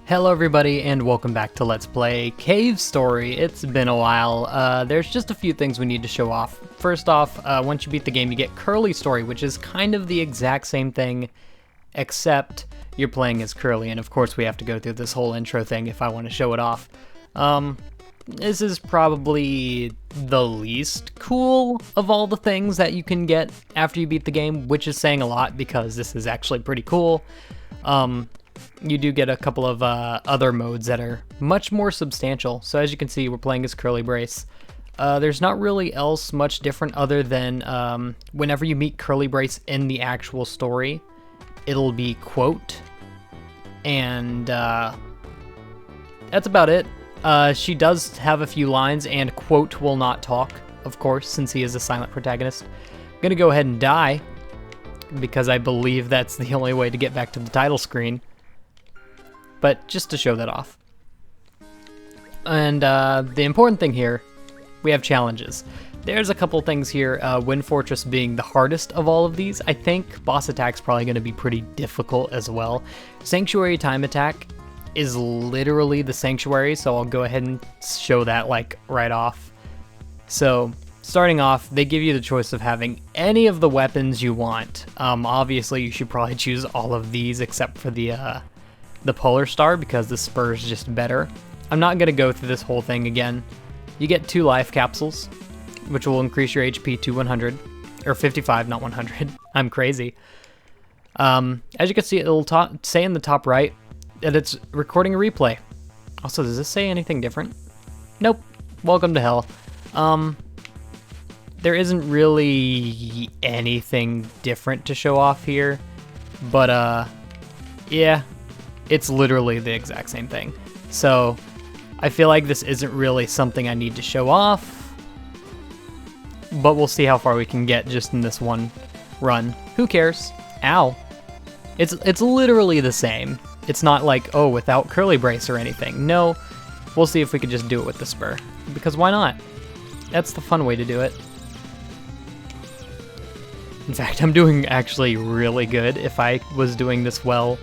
Hello everybody and welcome back to Let's Play Cave Story. It's been a while. There's just a few things we need to show off. First off, once you beat the game you get Curly Story, which is kind of the exact same thing, except you're playing as Curly, and of course we have to go through this whole intro thing if I want to show it off. This is probably the least cool of all the things that you can get after you beat the game, which is saying a lot because this is actually pretty cool. You do get a couple of other modes that are much more substantial. So as you can see, we're playing as Curly Brace. There's not really else much different other than whenever you meet Curly Brace in the actual story, it'll be quote, and that's about it. She does have a few lines, and quote will not talk, of course, since he is a silent protagonist. I'm gonna go ahead and die, because I believe that's the only way to get back to the title screen. But just to show that off. And the important thing here, we have challenges. There's a couple things here, Wind Fortress being the hardest of all of these. I think boss attack's probably going to be pretty difficult as well. Sanctuary time attack is literally the Sanctuary, so I'll go ahead and show that like right off. So starting off, they give you the choice of having any of the weapons you want. Obviously you should probably choose all of these except for the Polar Star, because the spur is just better. I'm not going to go through this whole thing again. You get 2 life capsules, which will increase your HP to 100, or 55, not 100. I'm crazy. As you can see, it'll say in the top right that it's recording a replay. Also, does this say anything different? Nope. Welcome to hell. There isn't really anything different to show off here, but yeah. It's literally the exact same thing. So I feel like this isn't really something I need to show off, but we'll see how far we can get just in this one run. Who cares? Ow. It's literally the same. It's not like, oh, without Curly Brace or anything. No, we'll see if we could just do it with the spur, because why not? That's the fun way to do it. In fact, I'm doing actually really good. If I was doing this well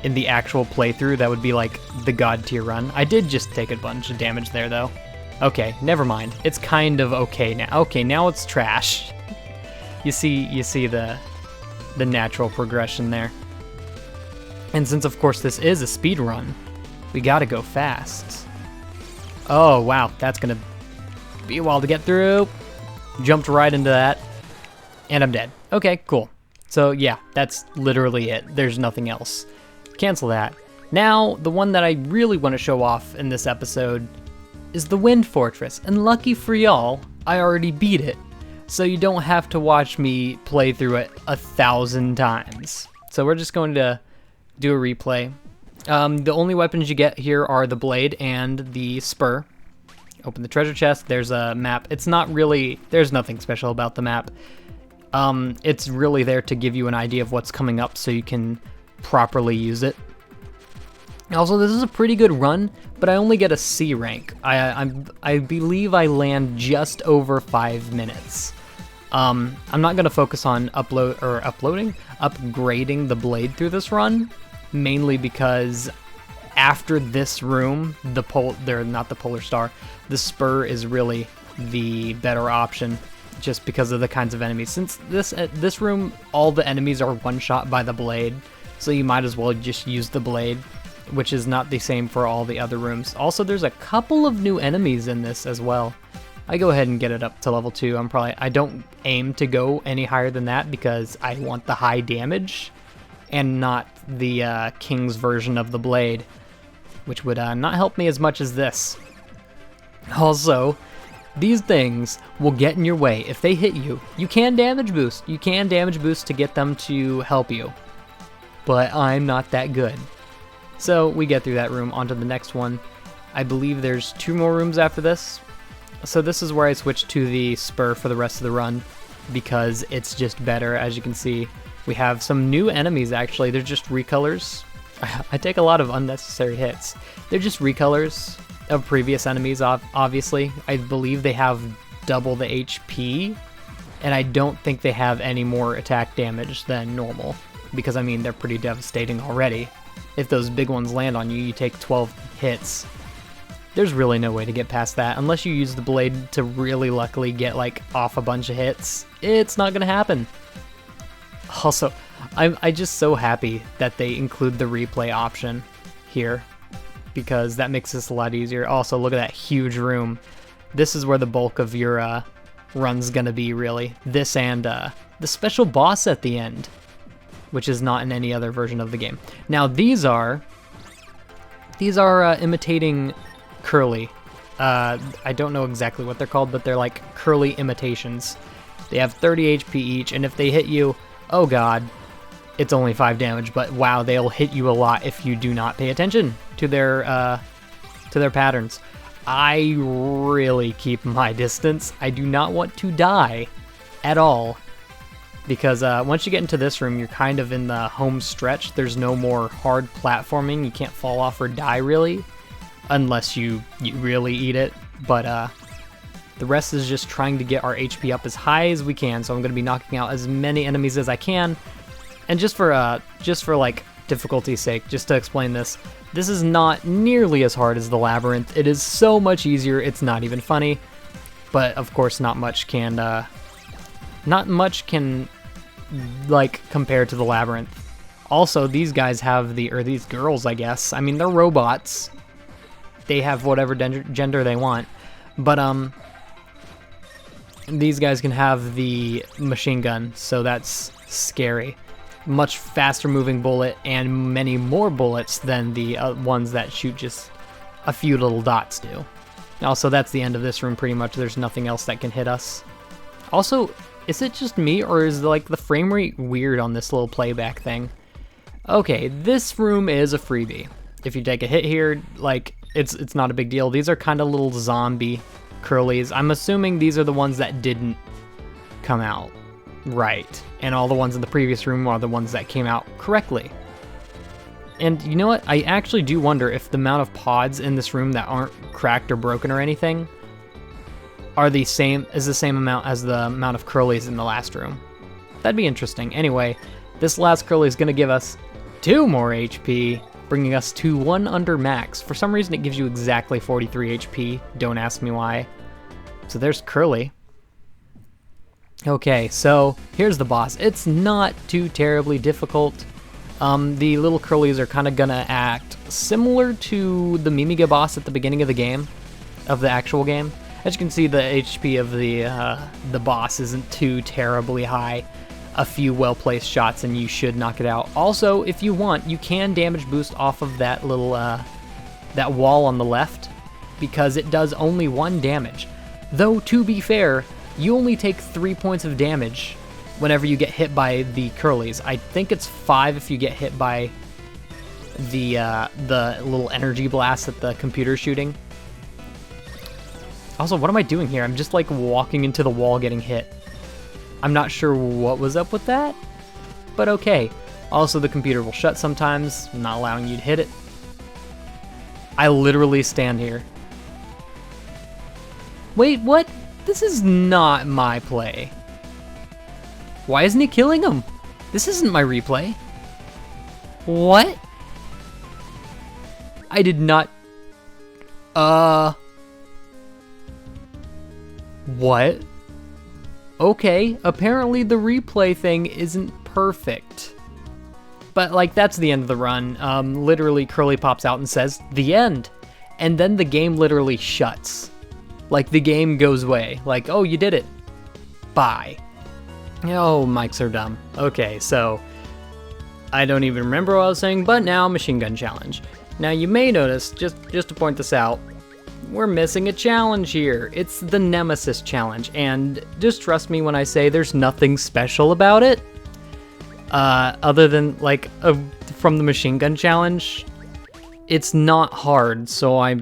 in the actual playthrough, that would be like the god tier run. I did just take a bunch of damage there though. Okay, never mind. It's kind of okay now. Okay, now it's trash. You see the natural progression there. And since of course this is a speed run, we gotta go fast. Oh wow, that's gonna be a while to get through. Jumped right into that, and I'm dead. Okay, cool. So yeah, that's literally it. There's nothing else. Cancel that. Now, the one that I really want to show off in this episode is the Wind Fortress, and lucky for y'all, I already beat it, so you don't have to watch me play through it 1,000 times. So we're just going to do a replay. The only weapons you get here are the blade and the spur. Open the treasure chest, there's a map. It's not really, there's nothing special about the map. It's really there to give you an idea of what's coming up so you can properly use it. Also, this is a pretty good run, but I only get a C rank. I believe I land just over 5 minutes. I'm not going to focus on upgrading the blade through this run, mainly because after this room, the Polar Star, the spur is really the better option, just because of the kinds of enemies. Since this room, all the enemies are one shot by the blade, so you might as well just use the blade, which is not the same for all the other rooms. Also, there's a couple of new enemies in this as well. I go ahead and get it up to level 2. I don't aim to go any higher than that because I want the high damage and not the King's version of the blade, which would not help me as much as this. Also, these things will get in your way. If they hit you, you can damage boost. You can damage boost to get them to help you. But I'm not that good. So we get through that room, onto the next one. I believe there's 2 more rooms after this. So this is where I switch to the spur for the rest of the run, because it's just better. As you can see, we have some new enemies actually. They're just recolors. I take a lot of unnecessary hits. They're just recolors of previous enemies, obviously. I believe they have double the HP, and I don't think they have any more attack damage than normal, because I mean they're pretty devastating already. if those big ones land on you, you take 12 hits. There's really no way to get past that unless you use the blade to really luckily get like off a bunch of hits. It's not gonna happen. Also, I'm just so happy that they include the replay option here, because that makes this a lot easier. Also, look at that huge room. This is where the bulk of your run's gonna be, really. This and the special boss at the end, which is not in any other version of the game. Now these are imitating Curly. I don't know exactly what they're called, but they're like Curly imitations. They have 30 HP each, and if they hit you, oh god, it's only 5 damage, but wow, they'll hit you a lot if you do not pay attention to their patterns. I really keep my distance. I do not want to die at all, because once you get into this room, you're kind of in the home stretch. There's no more hard platforming. You can't fall off or die, really, unless you really eat it. But the rest is just trying to get our HP up as high as we can. So I'm going to be knocking out as many enemies as I can. And just for like difficulty's sake, just to explain this, this is not nearly as hard as the Labyrinth. It is so much easier. It's not even funny. But of course, not much can like compare to the Labyrinth. Also, these guys have these girls, I guess. I mean, they're robots. They have whatever gender they want. But these guys can have the machine gun, so that's scary. Much faster moving bullet and many more bullets than the ones that shoot just a few little dots do. Also, that's the end of this room pretty much. There's nothing else that can hit us. Also, is it just me, or is like the frame rate weird on this little playback thing? Okay, this room is a freebie. If you take a hit here, like, it's not a big deal. These are kind of little zombie Curlies. I'm assuming these are the ones that didn't come out right, and all the ones in the previous room are the ones that came out correctly. And you know what? I actually do wonder if the amount of pods in this room that aren't cracked or broken or anything are the same amount as the amount of Curlies in the last room. That'd be interesting. Anyway, this last Curly is going to give us 2 more HP, bringing us to 1 under max. For some reason, it gives you exactly 43 HP. Don't ask me why. So there's Curly. Okay, so here's the boss. It's not too terribly difficult. The little Curlies are kind of gonna act similar to the Mimiga boss at the beginning of the game, of the actual game. As you can see, the HP of the boss isn't too terribly high. A few well-placed shots and you should knock it out. Also, if you want, you can damage boost off of that little that wall on the left, because it does only 1 damage. Though, to be fair, you only take 3 points of damage whenever you get hit by the Curlies. I think it's 5 if you get hit by the little energy blast that the computer's shooting. Also, what am I doing here? I'm just like walking into the wall getting hit. I'm not sure what was up with that, but okay. Also, the computer will shut sometimes, not allowing you to hit it. I literally stand here. Wait, what? This is not my play. Why isn't he killing him? This isn't my replay. What? I did not... What? Okay, apparently the replay thing isn't perfect. But, like, that's the end of the run. Literally, Curly pops out and says, "The end." And then the game literally shuts. Like, the game goes away. Like, oh, you did it. Bye. Oh, mics are dumb. Okay, so I don't even remember what I was saying, but now Machine Gun Challenge. Now, you may notice, just to point this out, we're missing a challenge here. It's the Nemesis Challenge, and just trust me when I say there's nothing special about it. Other than, like, from the Machine Gun Challenge, it's not hard, so I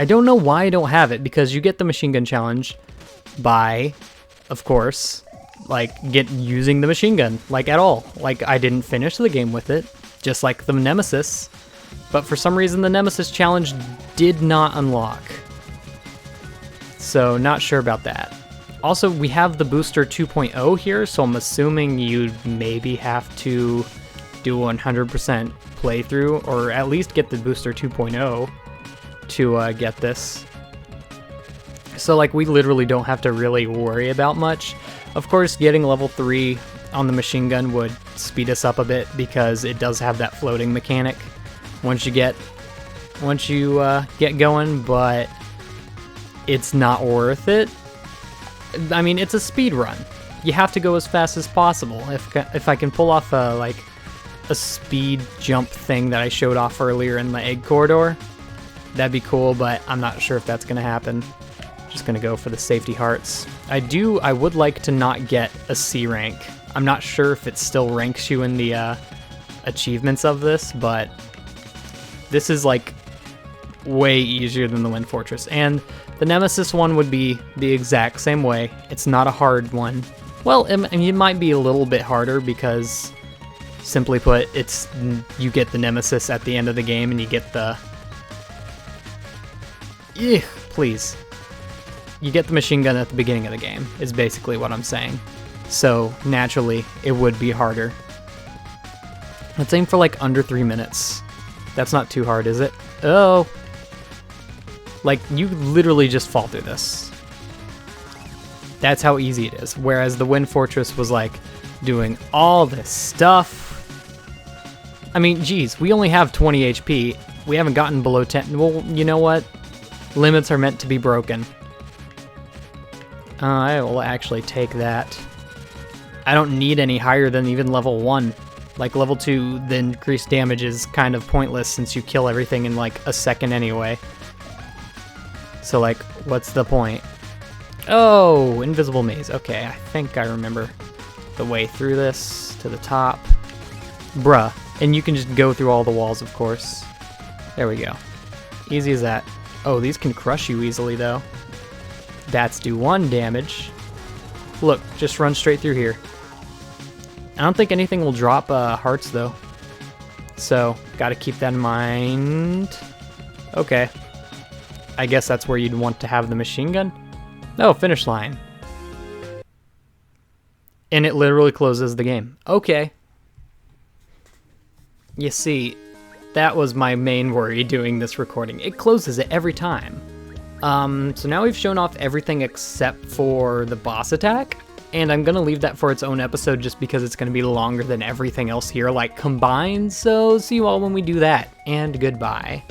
don't know why I don't have it, because you get the Machine Gun Challenge by, of course, like, using the machine gun, like, at all. Like, I didn't finish the game with it, just like the Nemesis, but for some reason the Nemesis Challenge did not unlock. So, not sure about that. Also, we have the Booster 2.0 here, so I'm assuming you'd maybe have to do 100% playthrough, or at least get the Booster 2.0 to get this. So like we literally don't have to really worry about much. Of course, getting level 3 on the machine gun would speed us up a bit because it does have that floating mechanic once you get going, but it's not worth it. I mean, it's a speed run. You have to go as fast as possible. If I can pull off a speed jump thing that I showed off earlier in the egg corridor, that'd be cool, but I'm not sure if that's gonna happen. Just gonna go for the safety hearts. I would like to not get a C rank. I'm not sure if it still ranks you in the achievements of this, but this is like way easier than the Wind Fortress. And the Nemesis one would be the exact same way. It's not a hard one. Well, it might be a little bit harder because, simply put, you get the Nemesis at the end of the game and you get the... please. You get the machine gun at the beginning of the game, is basically what I'm saying. So, naturally, it would be harder. Let's aim for like under 3 minutes. That's not too hard, is it? Oh! Like, you literally just fall through this. That's how easy it is. Whereas the Wind Fortress was like doing all this stuff. I mean, geez, we only have 20 HP. We haven't gotten below 10. Well, you know what? Limits are meant to be broken. I will actually take that. I don't need any higher than even level 1. Like level 2, the increased damage is kind of pointless since you kill everything in like a second anyway. So like, what's the point? Oh, invisible maze. Okay, I think I remember the way through this to the top. Bruh. And you can just go through all the walls, of course. There we go. Easy as that. Oh, these can crush you easily though. Bats do 1 damage. Look, just run straight through here. I don't think anything will drop hearts though. So, gotta keep that in mind. Okay. I guess that's where you'd want to have the machine gun. Oh, finish line. And it literally closes the game. Okay. You see, that was my main worry doing this recording. It closes it every time. So now we've shown off everything except for the boss attack, and I'm gonna leave that for its own episode just because it's gonna be longer than everything else here, like combined, so see you all when we do that, and goodbye.